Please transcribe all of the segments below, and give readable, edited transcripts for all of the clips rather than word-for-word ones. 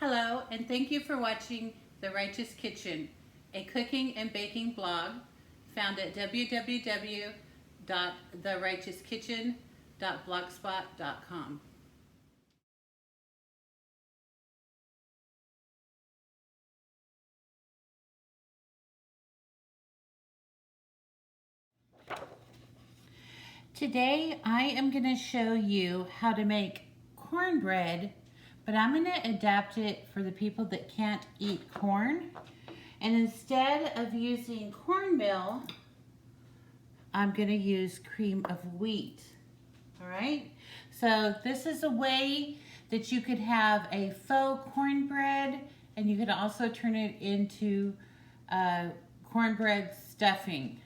Hello, and thank you for watching The Righteous Kitchen, a cooking and baking blog found at www.therighteouskitchen.blogspot.com. Today I am going to show you how to make cornbread, but I'm going to adapt it for the people that can't eat corn. And instead of using cornmeal, I'm going to use cream of wheat. All right, so this is a way that you could have a faux cornbread, and you could also turn it into cornbread stuffing.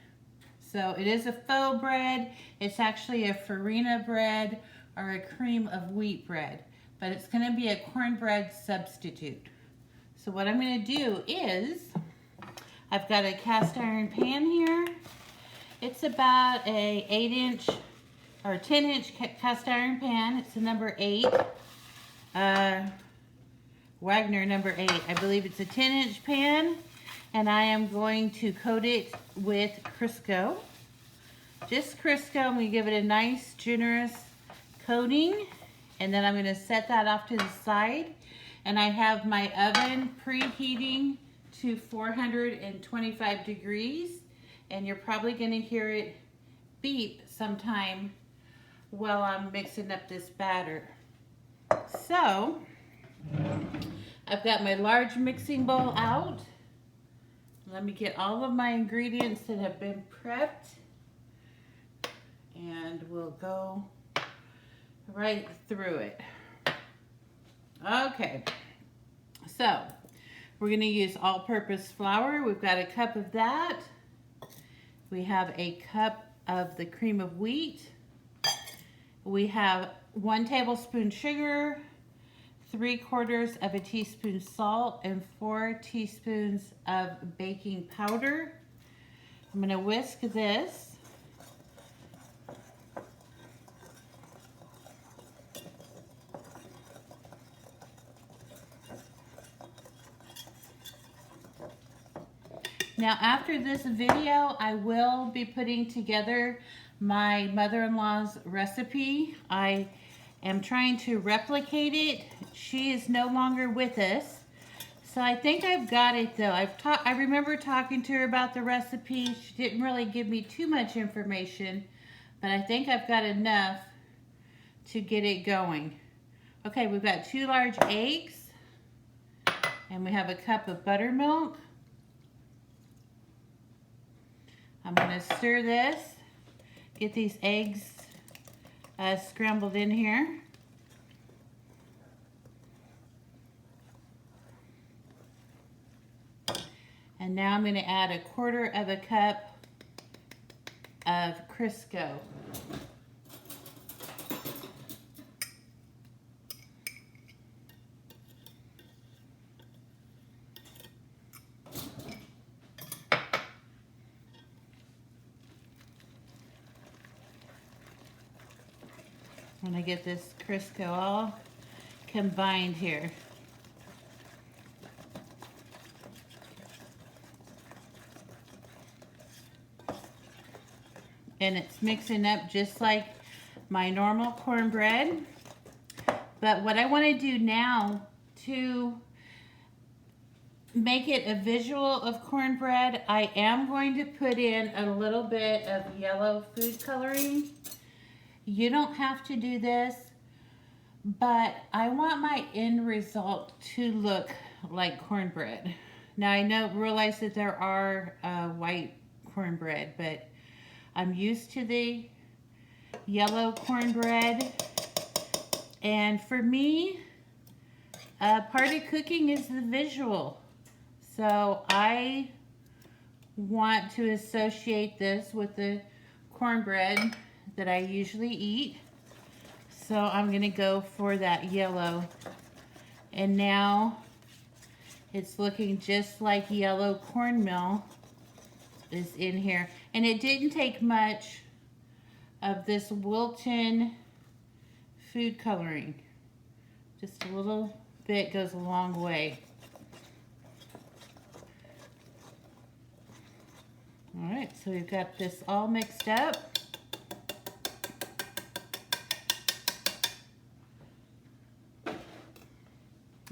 So it is a faux bread. It's actually a farina bread or a cream of wheat bread, but it's going to be a cornbread substitute. So what I'm going to do is, I've got a cast iron pan here. It's about a 8-inch or 10-inch cast iron pan. It's a number 8, Wagner number 8. I believe it's a 10-inch pan, and I am going to coat it with Crisco. Just Crisco. I'm going to give it a nice, generous coating, and then I'm going to set that off to the side. And I have my oven preheating to 425 degrees, and you're probably going to hear it beep sometime while I'm mixing up this batter. So, I've got my large mixing bowl out. Let me get all of my ingredients that have been prepped, and we'll go right through it. Okay, so we're going to use all-purpose flour. We've got a cup of that. We have a cup of the cream of wheat. We have 1 tablespoon sugar, 3/4 of a teaspoon salt, and 4 teaspoons of baking powder. I'm going to whisk this. Now, after this video, I will be putting together my mother-in-law's recipe. I am trying to replicate it. She is no longer with us, so I think I've got it though. I remember talking to her about the recipe. She didn't really give me too much information, but I think I've got enough to get it going. Okay, we've got 2 large eggs, and we have a cup of buttermilk. I'm going to stir this, get these eggs scrambled in here. And now I'm going to add 1/4 cup of Crisco. I'm going to get this Crisco all combined here. And it's mixing up just like my normal cornbread. But what I want to do now to make it a visual of cornbread, I am going to put in a little bit of yellow food coloring. You don't have to do this, but I want my end result to look like cornbread. Now I realize that there are white cornbread, but I'm used to the yellow cornbread. And for me, part of cooking is the visual. So I want to associate this with the cornbread that I usually eat. So I'm going to go for that yellow. And now it's looking just like yellow cornmeal is in here. And it didn't take much of this Wilton food coloring. Just a little bit goes a long way. All right, so we've got this all mixed up.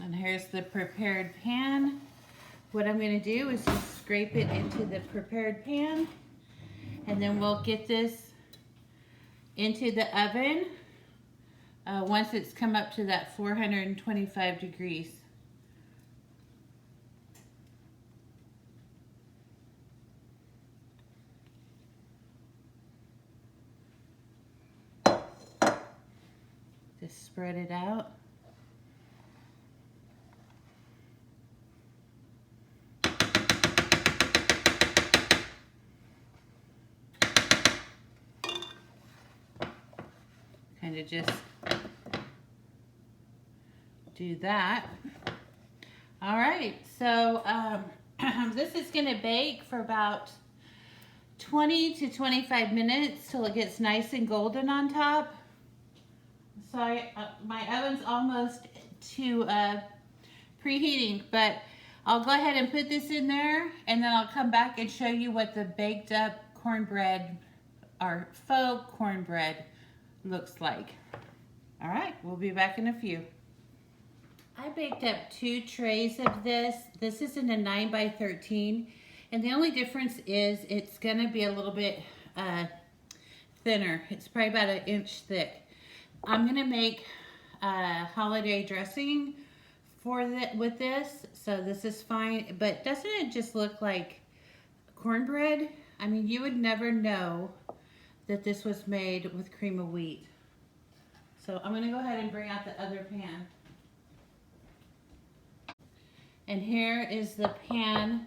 And here's the prepared pan. What I'm going to do is just scrape it into the prepared pan, and then we'll get this into the oven once it's come up to that 425 degrees. Just spread it out. Kind of just do that. All right, so this is going to bake for about 20 to 25 minutes till it gets nice and golden on top. So my oven's almost to preheating, but I'll go ahead and put this in there, and then I'll come back and show you what the baked up cornbread, or faux cornbread, looks like. All right, we'll be back in a few. I baked up 2 trays of this. This is in a 9 by 13, and the only difference is it's gonna be a little bit thinner. It's probably about 1 inch thick. I'm gonna make holiday dressing with this, so this is fine. But doesn't it just look like cornbread? I mean, you would never know that this was made with cream of wheat. So I'm gonna go ahead and bring out the other pan. And here is the pan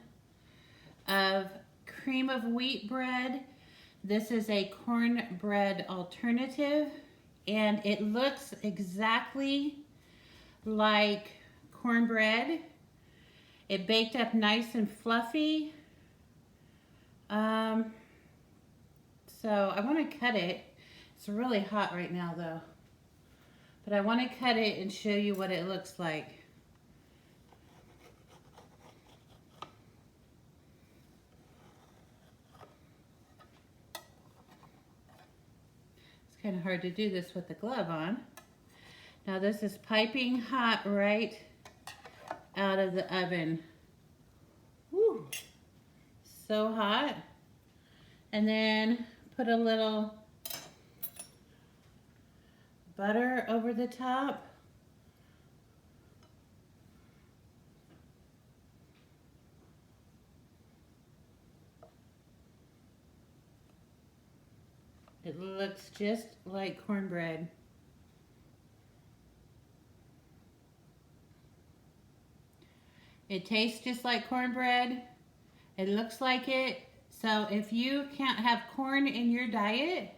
of cream of wheat bread. This is a cornbread alternative, and it looks exactly like cornbread. It baked up nice and fluffy. So I want to cut it. It's really hot right now though. But I want to cut it and show you what it looks like. It's kind of hard to do this with the glove on. Now this is piping hot right out of the oven. Woo! So hot. And then put a little butter over the top. It looks just like cornbread. It tastes just like cornbread. It looks like it. So if you can't have corn in your diet,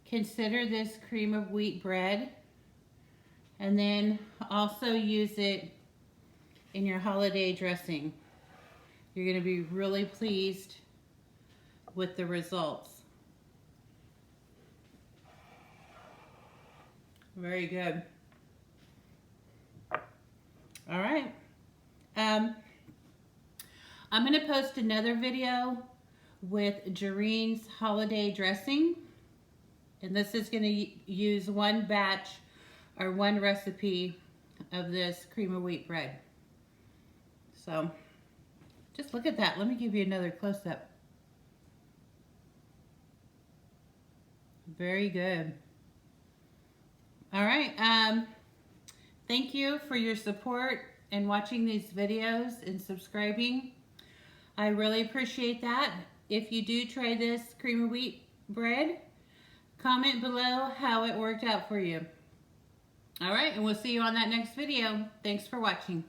consider this cream of wheat bread, and then also use it in your holiday dressing. You're going to be really pleased with the results. Very good. All right. I'm going to post another video with Jareen's holiday dressing. And this is going to use one batch or one recipe of this cream of wheat bread. So just look at that. Let me give you another close-up. Very good. All right. Thank you for your support and watching these videos and subscribing. I really appreciate that. If you do try this cream of wheat bread, comment below how it worked out for you. All right, and we'll see you on that next video. Thanks for watching.